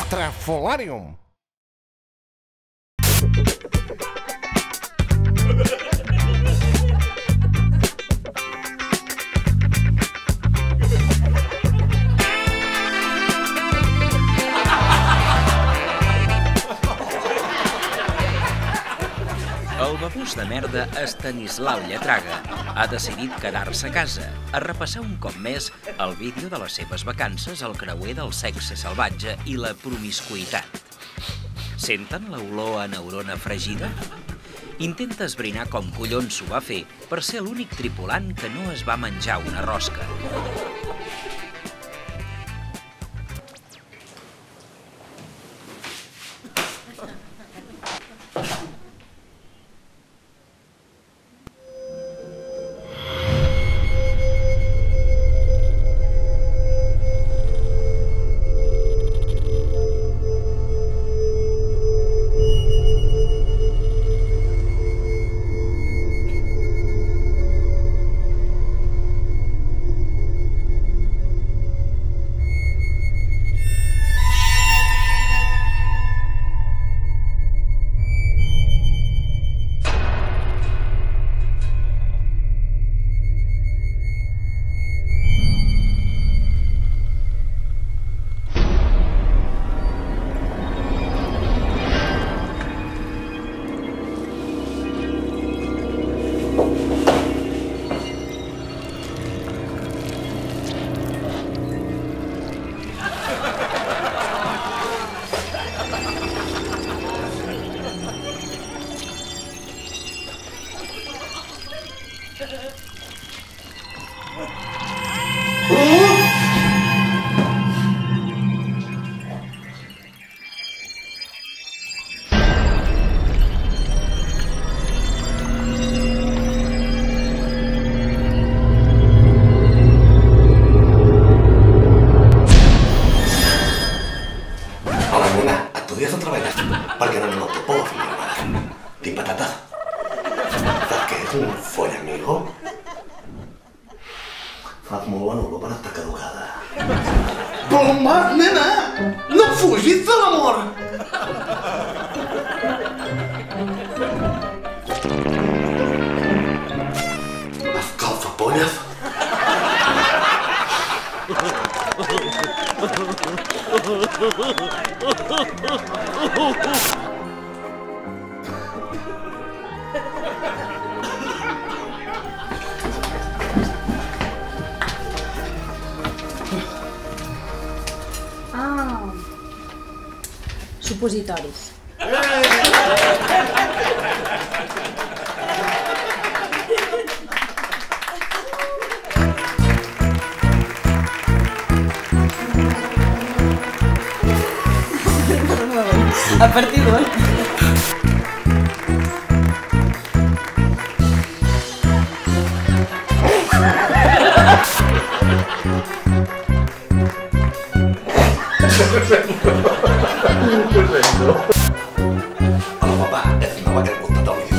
Estrafolàrium. El babús de merda Estanislau Lletraga ha decidit quedar-se a casa a repassar un cop més el vídeo de les seves vacances al creuer del sexe salvatge i la promiscuïtat. Senten l'olor a neurona fregida? Intenta esbrinar com collons s'ho va fer per ser l'únic tripulant que no es va menjar una rosca. Estudias a treballar perquè no te puedo filmar. ¿Tin patata? ¿Sabes qué es un follamigo? Fas molt bona olor per estar caducada. Però, nena, no fugis de l'amor! Escalfapolles! Supositoris. A partir d'on? Hola, papà, és una vaca al costat del vídeo.